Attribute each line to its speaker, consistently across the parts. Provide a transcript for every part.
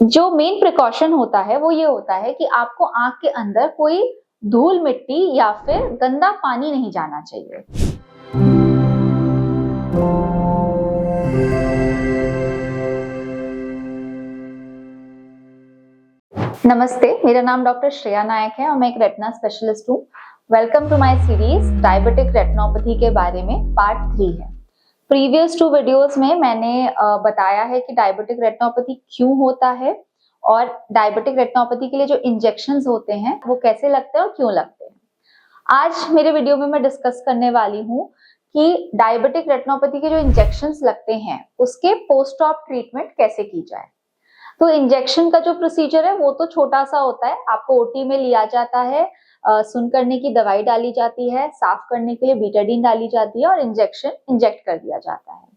Speaker 1: जो main precaution होता है वो ये होता है कि आपको आंख के अंदर कोई धूल मिट्टी या फिर गंदा पानी नहीं जाना चाहिए। नमस्ते, मेरा नाम डॉक्टर श्रेया नायक है और मैं एक रेटिना स्पेशलिस्ट हूँ। Welcome to my series diabetic retinopathy के बारे में पार्ट 3 है। प्रीवियस 2 वीडियोस में मैंने बताया है कि डायबिटिक रेटिनोपैथी क्यों होता है और डायबिटिक रेटिनोपैथी के लिए जो इंजेक्शंस होते हैं वो कैसे लगते हैं और क्यों लगते हैं। आज मेरे वीडियो में मैं डिस्कस करने वाली हूँ कि डायबिटिक रेटिनोपैथी के जो इंजेक्शंस लगते हैं उसके पोस्ट ऑप ट्रीटमेंट कैसे की जाए। तो इंजेक्शन का जो प्रोसीजर है वो तो छोटा सा होता है। आपको ओटी में लिया जाता है, सुन करने की दवाई डाली जाती है, साफ करने के लिए बीटाडीन डाली जाती है और इंजेक्शन इंजेक्ट कर दिया जाता है।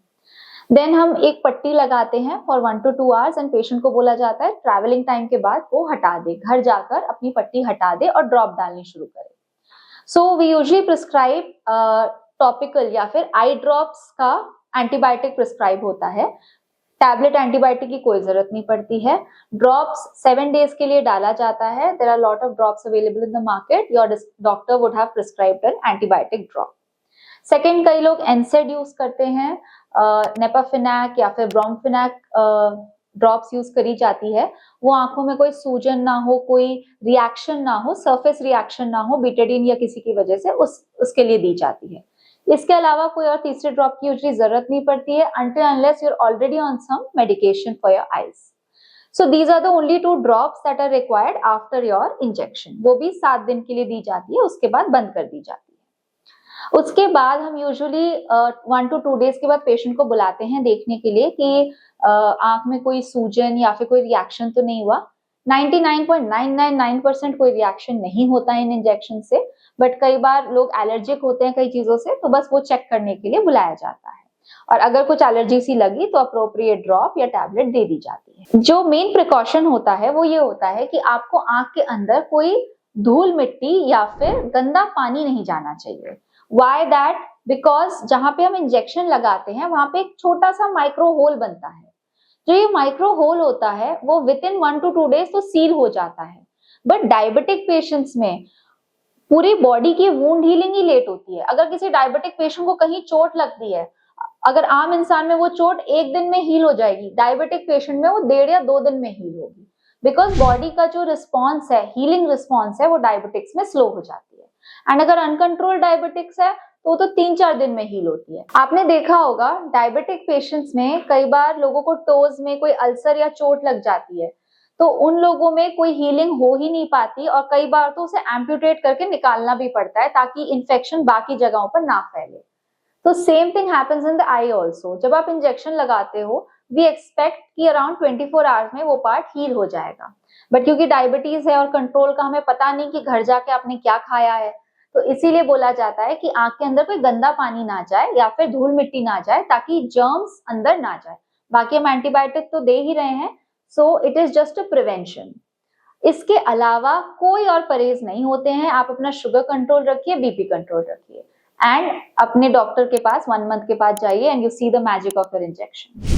Speaker 1: देन हम एक पट्टी लगाते हैं for 1 to 2 hours and patient को बोला जाता है ट्रैवलिंग टाइम के बाद वो हटा दे, घर जाकर अपनी पट्टी हटा दे और ड्रॉप डालनी शुरू करे। So we usually prescribe topical या फिर आई ड्रॉप्स का एंटीबायोटिक प्रिस्क्राइब होता है। टैबलेट एंटीबायोटिक की कोई जरूरत नहीं पड़ती है। ड्रॉप्स 7 डेज के लिए डाला जाता है। There are lot of drops available in the market. Your doctor would have prescribed an antibiotic drop. Second, कई लोग एनसेड यूज करते हैं, नेपाफिनैक या फिर ब्रोमफिनैक ड्रॉप्स यूज करी जाती है। वो आंखों में कोई सूजन ना हो, कोई रिएक्शन ना हो, सरफेस रिएक्शन ना हो बीटाडीन या किसी की वजह से उसके लिए दी जाती है। इसके अलावा कोई और तीसरे ड्रॉप की यूजुअली जरूरत नहीं पड़ती है until unless you're already on some medication for your eyes. So these are the only 2 drops that are required after your injection. वो भी 7 दिन के लिए दी जाती है, उसके बाद बंद कर दी जाती है। उसके बाद हम यूजुअली 1 to 2 डेज के बाद पेशेंट को बुलाते हैं देखने के लिए कि आंख में कोई सूजन या फिर कोई रिएक्शन तो नहीं हुआ। 99.999% कोई रिएक्शन नहीं होता इन इंजेक्शन से, बट कई बार लोग एलर्जिक होते हैं कई चीजों से, तो बस वो चेक करने के लिए बुलाया जाता है और अगर कुछ एलर्जी सी लगी तो अप्रोप्रिएट ड्रॉप या टैबलेट दे दी जाती है। जो मेन प्रिकॉशन होता है वो ये होता है कि आपको आंख के अंदर कोई धूल मिट्टी या फिर गंदा पानी नहीं जाना चाहिए। Why that? बिकॉज जहां पे हम इंजेक्शन लगाते हैं वहां पे एक छोटा सा माइक्रो होल बनता है। जो ये माइक्रो होल होता है वो विद इन 1 to 2 डेज तो सील हो जाता है, बट डायबिटिक पेशेंट्स में पूरी बॉडी की वुंड हीलिंग ही लेट होती है। अगर किसी डायबिटिक पेशेंट को कहीं चोट लगती है, अगर आम इंसान में वो चोट 1 दिन में हील हो जाएगी, डायबिटिक पेशेंट में वो 1.5 या 2 दिन में हील होगी। बिकॉज बॉडी का जो रिस्पॉन्स है, हीलिंग रिस्पॉन्स है, वो डायबिटिक्स में स्लो हो जाती है। एंड अगर अनकंट्रोल्ड डायबिटिक्स है तो 3-4 दिन में हील होती है। आपने देखा होगा डायबिटिक पेशेंट्स में कई बार लोगों को टोज में कोई अल्सर या चोट लग जाती है, तो उन लोगों में कोई हीलिंग हो ही नहीं पाती और कई बार तो उसे एम्प्यूटेट करके निकालना भी पड़ता है ताकि इन्फेक्शन बाकी जगहों पर ना फैले। तो same thing happens in the I also. जब आप इंजेक्शन लगाते हो वी एक्सपेक्ट कि अराउंड 24 आवर्स में वो पार्ट हील हो जाएगा, बट क्योंकि डायबिटीज है और कंट्रोल का हमें पता नहीं कि घर जाके आपने क्या खाया है, तो इसीलिए बोला जाता है कि आंख के अंदर कोई गंदा पानी ना जाए या फिर धूल मिट्टी ना जाए ताकि जर्म्स अंदर ना जाए। बाकी हम एंटीबायोटिक तो दे ही रहे हैं, so it is just a prevention. इसके अलावा कोई और परहेज नहीं होते हैं। आप अपना शुगर कंट्रोल रखिए, बीपी कंट्रोल रखिए एंड अपने डॉक्टर के पास 1 मंथ के बाद जाइए and you see the magic of your injection.